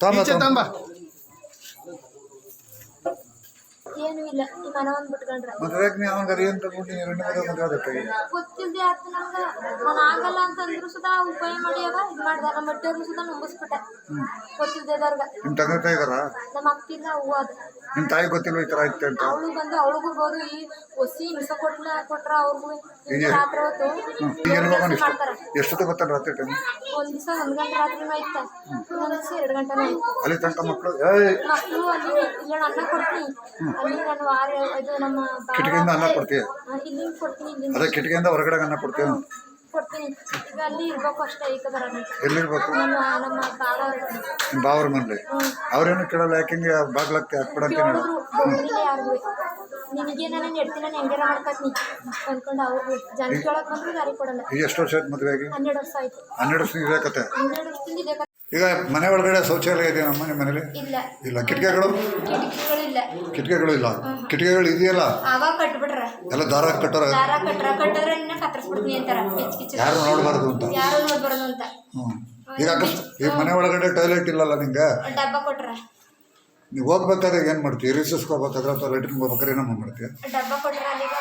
ಈಚೆ ತಂಬ ಏನು ಇಲ್ಲ ಈ ಮನ ಒಂದ್ ಬಿಟ್ಕೊಂಡ್ರ ಮದುವೆ ನೀವು ಅವನಿಗೆ ಏನು ತಗೊಂಡು ಎರಡು ಮದುವೆ ಆಗತ್ತೆ ಗೊತ್ತಿಲ್ದೆ ಆಯ್ತು ನಮ್ಗೆ ನಾನು ಆಗಲ್ಲ ಅಂತ ಅಂದ್ರು ಸುಧಾ ಉಪಾಯ ಮಾಡಿ ಅವ ಇದು ಮಾಡ್ದ ನಮ್ಮ ಬಟ್ಟೆಯವ್ರನ್ನ ಸುಧಾ ನಂಬಿಸ್ಬಿಟ್ಟೆ ಗೊತ್ತಿಲ್ದೇದವ್ರಗ. ನಿಮ್ಮ ತಂದೆ ತಾಯಿ ಇದಾರ? ನಮ್ಮ ಅಕ್ಕಿಲ್ಲ ಹೂವು ಅದು ನಿಮ್ಮ ತಾಯಿ ಗೊತ್ತಿಲ್ವ ಈ ಥರ ಐತೆ ಅಂತ? ಅವಳು ಬಂದು ಅವಳಿಗೂ ಬೋದು ಈ ಹೊಸಿ ಮಿಸ ಕೊಟ್ರ ಅವ್ರಿಗೂ ರಾತ್ರಿ ಹೊತ್ತು ಮಾಡ್ತಾರ. ಎಷ್ಟೊತ್ತು ಗೊತ್ತಾರ ರಾತ್ರಿ ಟೈಮ್? ಒಂದ್ ದಿವಸ 1 ಗಂಟೆ ರಾತ್ರಿನೂ ಆಯ್ತಾ, ಇನ್ನೊಂದ್ ದಿವಸ 2 ಗಂಟೆನೂ ಆಯ್ತು. ಅಲ್ಲಿ ತನಕ ಮಕ್ಕಳು ಮಕ್ಕಳು ಅಲ್ಲಿ ಇಲ್ಲ ಅನ್ನ ಕೊಡ್ತೀನಿ ಅಲ್ಲಿ ನಾನು ವಾರ ಇದು ನಮ್ಮ ಕಿಟಕಿಯಿಂದ ಅನ್ನ ಕೊಡ್ತೀಯ? ಇಲ್ಲಿಂದ ಕೊಡ್ತೀನಿ ಇಲ್ಲಿಂದ ಅದೇ ಕಿಟಕಿಯಿಂದ ಹೊರಗಡೆ ಅನ್ನ ಕೊಡ್ತೀಯ? ಕೊಡ್ತೀನಿ. ಈಗ ಅಲ್ಲಿ ಇರ್ಬೇಕು ಅಷ್ಟೇ ಈಗ ಬರೋದು. ಎಲ್ಲಿರ್ಬೇಕು? ನಮ್ಮ ಬಾವ ನಿಮ್ಮ ಬಾವ್ರ ಮನೇಲಿ ಅವ್ರೇನು ಕೇಳಲ್ಲ, ಯಾಕೆಂಗೆ ಬಾಗ್ಲಾಗ್ತಿ ಹಾಕ್ಬಿಡಂತ ಕೇಳಿದ್ರು ಯಾರಿಗೂ ನಿನಗೆ ನಾನು ನೆಡ್ತೀನಿ ನಾನು ಹೆಂಗಾರ ಮಾಡ್ಕೊತೀನಿ ಅನ್ಕೊಂಡು ಅವ್ರಿಗೂ ಜನ ಕೇಳಕ್ ಬಂದ್ರು ದಾರಿ ಕೊಡಲ್ಲ. ಈಗ ಎಷ್ಟು ವರ್ಷ ಆಯ್ತು ಮದುವೆ ಆಗಿ? 12 ವರ್ಷ ಆಯ್ತು. 12 ವರ್ಷ ಇದೇ ಕತೆ. 12 ವರ್ಷದಿಂದ ಇದೆ ಕತೆ. ಈಗ ಮನೆ ಒಳಗಡೆ ಶೌಚಾಲಯ ಇದೆಯಾ ನಮ್ಮ ನಿಮ್ಮ ಮನೇಲಿ? ಇಲ್ಲ ಇಲ್ಲ. ಕಿಟಕಿಗಳು? ಕಿಟಕಿಗಳಿಲ್ಲ. ಕಿಟಕಿಗಳು ಇಲ್ಲ. ಕಿಟಕಿಗಳು ಇದೆಯಲ್ಲ ಅವಾಗ ಕಟ್ಬಿಟ್ರ ಎಲ್ಲ ದಾರ ಕಟ್ಟೋರ? ದಾರ ಕಟ್ಟಿದ್ರೆ ನಿನ್ನ ಕತ್ತರಿಸ್ಬಿಡ್ತೀನಿ ಅಂತಾರ. ಕಿಚ್ ಯಾರು ನೋಡಬಾರ್ದು ಅಂತ? ಯಾರು ನೋಡ್ಬಾರ್ದು ಅಂತ. ಈಗ ಈಗ ಮನೆ ಒಳಗಡೆ ಟಾಯ್ಲೆಟ್ ಇಲ್ಲಲ್ಲ ನಿಂಗೆ? ಡಬ್ಬ ಕೊಟ್ರ. ನೀವು ಹೋಗ್ಬೇಕಾದ್ರೆ ಏನು ಮಾಡ್ತೀವಿ? ರಿಸಸ್ಕೋಬೇಕಾದ್ರೆ ಅಥವಾ ಲೆಟ್ರಿನ್ ಹೋಗ್ಬೇಕಾದ್ರೆ ಏನಮ್ಮ ಮಾಡ್ತೀವಿ? ಡಬ್ಬ ಕೊಟ್ರ ಅಲ್ಲಿಗ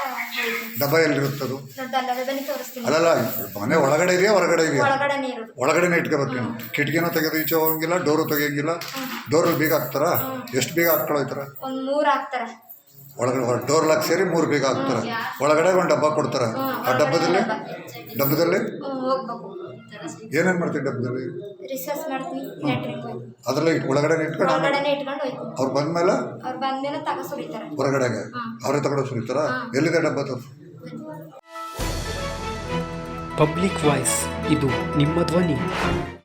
ಡಬ್ಬ ಎಲ್ಲಿರುತ್ತದು? ದೊಡ್ಡಲ್ಲದನ್ನ ತೋರಿಸ್ತೀನಿ. ಅಲ್ಲಲ್ಲ, ಮನೆ ಒಳಗಡೆ ಇದೆಯಾ ಹೊರಗಡೆ ಇದೆಯಾ? ಒಳಗಡೆ ನೀರು ಒಳಗಡೆನೇ ಇಟ್ಕೋಬೇಕು ನೀನು. ಕಿಟಕಿನೂ ತೆಗೆದು ಈಚೆ ಹೋಗಂಗಿಲ್ಲ, ಡೋರು ತೆಗಿಯಂಗಿಲ್ಲ. ಡೋರಲ್ಲಿ ಬೀಗ ಹಾಕ್ತಾರ? ಎಷ್ಟು ಬೀಗ ಹಾಕ್ಕೊಳ್ತಾರ? ಒಂದ್ 3 ಹಾಕ್ತಾರ. ಒಳಗಡೆ ಡೋರ್ ಲಾಕ್ ಸೇರಿ 3 ಬೀಗ ಹಾಕ್ತಾರೆ. ಒಳಗಡೆ ಒಂದು ಡಬ್ಬ ಕೊಡ್ತಾರೆ. ಆ ಡಬ್ಬದಲ್ಲಿ ಹೋಗ್ಬೇಕು. ಏನೇನು ಮಾಡ್ತೀವಿ ಡಬ್ಬದಲ್ಲಿ? ರಿಸರ್ಚ್ ಮಾಡ್ತೀನಿ. ಲ್ಯಾಟ್ರಿನ್ ಅದರಲ್ಲಿ ಒಳಗಡೆ ಇಟ್ಕೊಂಡು ಒಳಗಡೆನೆ ಇಟ್ಕೊಂಡು ಹೋಯ್ತು. ಅವ್ರು ಬಂದ್ಮೇಲೆ ಸುರಿತಾರೆ ಹೊರಗಡೆಗೆ ಅವರೇ ತಗೊಂಡು ಸುರಿತಾರ? ಎಲ್ಲಿದೆ ಡಬ್ಬ ತೋರಿಸು. ಪಬ್ಲಿಕ್ ವಾಯ್ಸ್, ಇದು ನಿಮ್ಮ ಧ್ವನಿ.